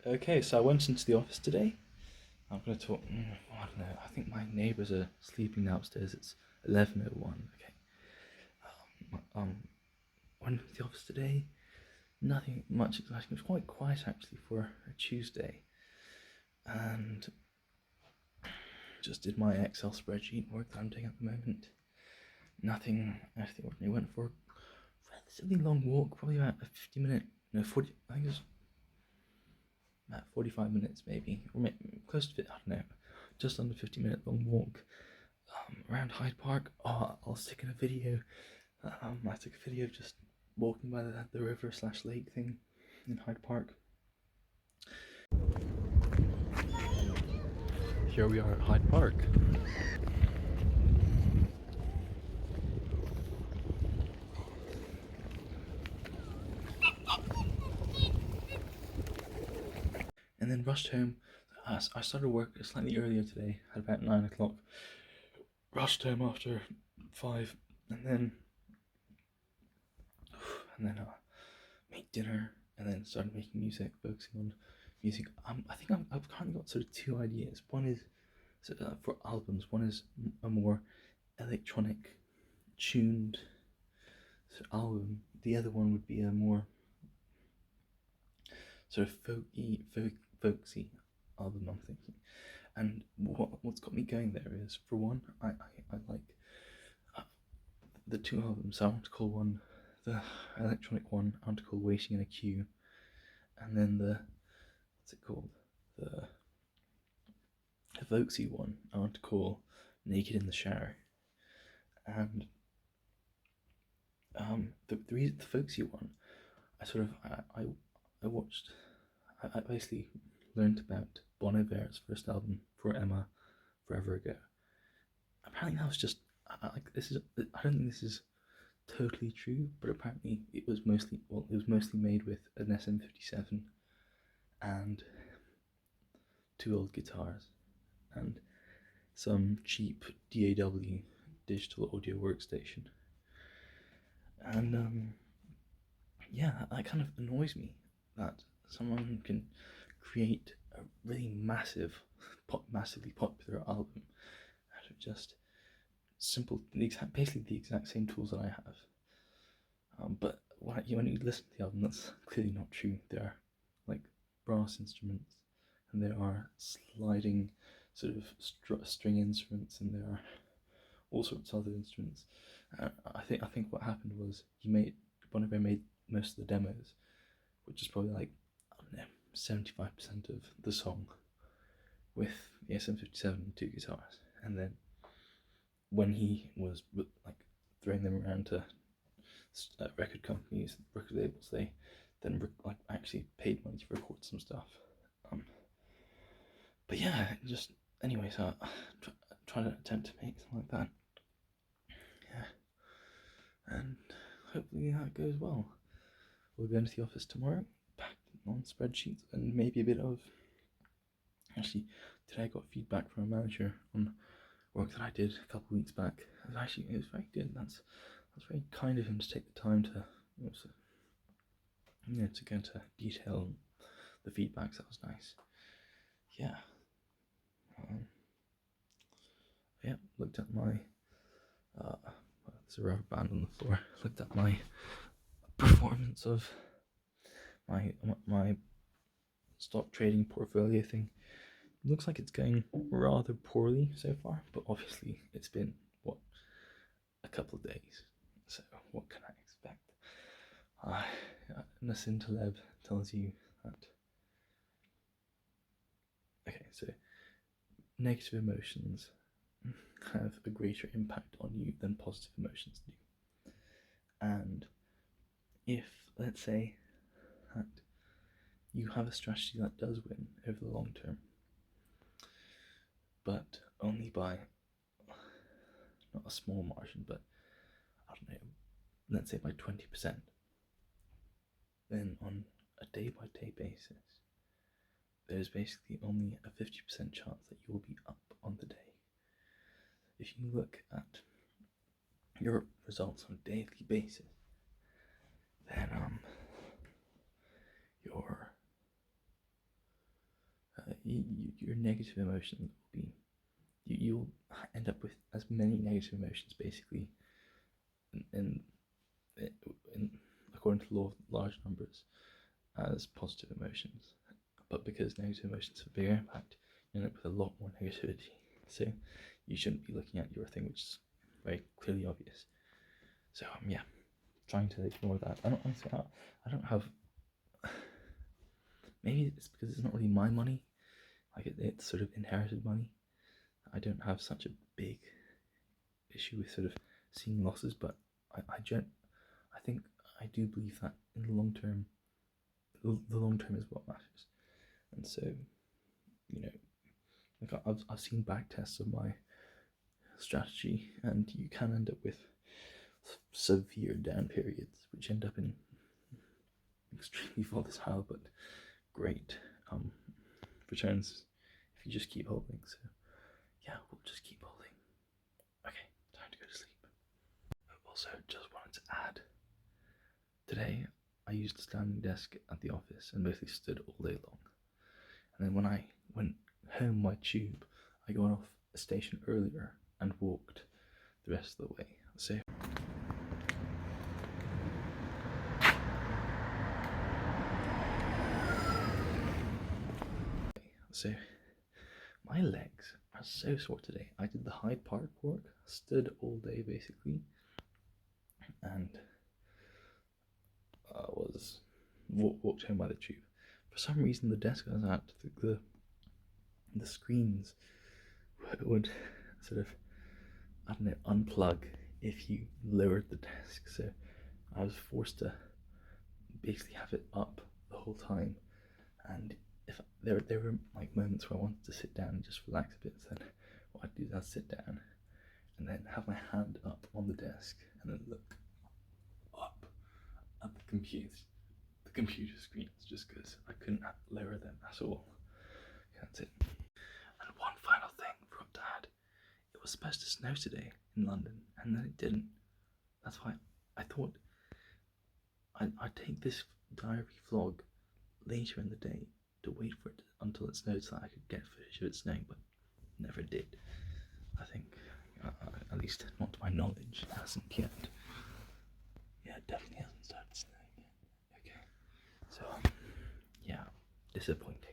Okay, so I went into the office today. I'm going to talk. I don't know. I think my neighbours are sleeping downstairs. It's 11:01. Okay. Went into the office today. Nothing much exciting. It was quite quiet actually for a Tuesday, and just did my Excel spreadsheet work that I'm doing at the moment. Nothing actually ordinary. Went for a relatively long walk, probably about a 50-minute. No, 40. I think it was about 45 minutes maybe, or maybe close to it. I don't know. Just under 50-minute long walk around Hyde Park. Oh, I'll stick in a video. I took a video of just walking by the river slash lake thing in Hyde Park. Here we are at Hyde Park. And then rushed home. I started work slightly earlier today, at about 9 o'clock. Rushed home after 5, and then made dinner, and then started making music, focusing on music. I think I've currently got sort of two ideas. One is for albums. One is a more electronic, tuned album. The other one would be a more sort of folksy album, I'm thinking. And what's got me going there is, for one, I like the two albums. I want to call one the electronic one. I want to call Waiting in a Queue, and then the what's it called, the folksy one I want to call Naked in the Shower. And the folksy one, I watched. I basically learned about Bon Iver's first album, For Emma, forever ago. Apparently that was just like this is. I don't think this is totally true, but apparently it was mostly made with an SM57 and two old guitars and some cheap DAW digital audio workstation. And yeah, that kind of annoys me that someone can create a really massively popular album out of just basically the exact same tools that I have. But when you listen to the album, that's clearly not true. There are like brass instruments, and there are sliding sort of string instruments, and there are all sorts of other instruments. I think what happened was Bon Iver made most of the demos, which is probably like, I don't know, 75% of the song with the SM57 and two guitars, and then when he was like throwing them around to record companies, record labels, they then like actually paid money to record some stuff. But yeah, just anyway, so try to attempt to make something like that. Yeah, and hopefully that goes well. We'll go into the office tomorrow, packed on spreadsheets, and maybe a bit of. Actually, today I got feedback from a manager on work that I did a couple of weeks back. It was very good. That's very kind of him to take the time to, to go into detail the feedbacks. That was nice. Yeah. Yeah. Looked at my. There's a rubber band on the floor. Looked at my performance of my stock trading portfolio thing. Looks like it's going rather poorly so far, but obviously it's been a couple of days, so what can I expect? Nassim Taleb tells you that. Okay, so negative emotions have a greater impact on you than positive emotions do. And if, let's say, that you have a strategy that does win over the long term, but only by not a small margin, but I don't know, let's say by 20%, then on a day by day basis, there's basically only a 50% chance that you will be up on the day. If you look at your results on a daily basis, then your your negative emotions will be, you'll end up with as many negative emotions basically in, in according to the law of large numbers as positive emotions. But because negative emotions have a bigger impact, you end up with a lot more negativity. So you shouldn't be looking at your thing, which is very clearly obvious. So yeah, trying to ignore that. I don't have. Maybe it's because it's not really my money. Like it's sort of inherited money. I don't have such a big issue with sort of seeing losses, but I think I do believe that in the long term, the long term is what matters. And so, you know, like I've seen back tests of my strategy, and you can end up with severe down periods, which end up in extremely volatile but great returns if you just keep holding. So yeah, we'll just keep holding. Okay, time to go to sleep. Also, just wanted to add, today I used a standing desk at the office and basically stood all day long. And then when I went home by tube, I got off a station earlier and walked the rest of the way. So my legs are so sore today. I did the Hyde Park walk, stood all day basically, and was walked home by the tube. For some reason, the desk I was at, the screens would sort of, I don't know, unplug if you lowered the desk. So I was forced to basically have it up the whole time. And if there were like moments where I wanted to sit down and just relax a bit, so then what I'd do is I'd sit down and then have my hand up on the desk and then look up at the computer screens, just because I couldn't lower them at all. That's it. And one final thing I forgot to add: it was supposed to snow today in London, and then it didn't. That's why I thought I'd take this diary vlog later in the day to wait for it until it snowed so I could get footage of it snowing, but never did. I think, at least not to my knowledge, it hasn't yet. Yeah, it definitely hasn't started snowing yet. Okay, so yeah, disappointing.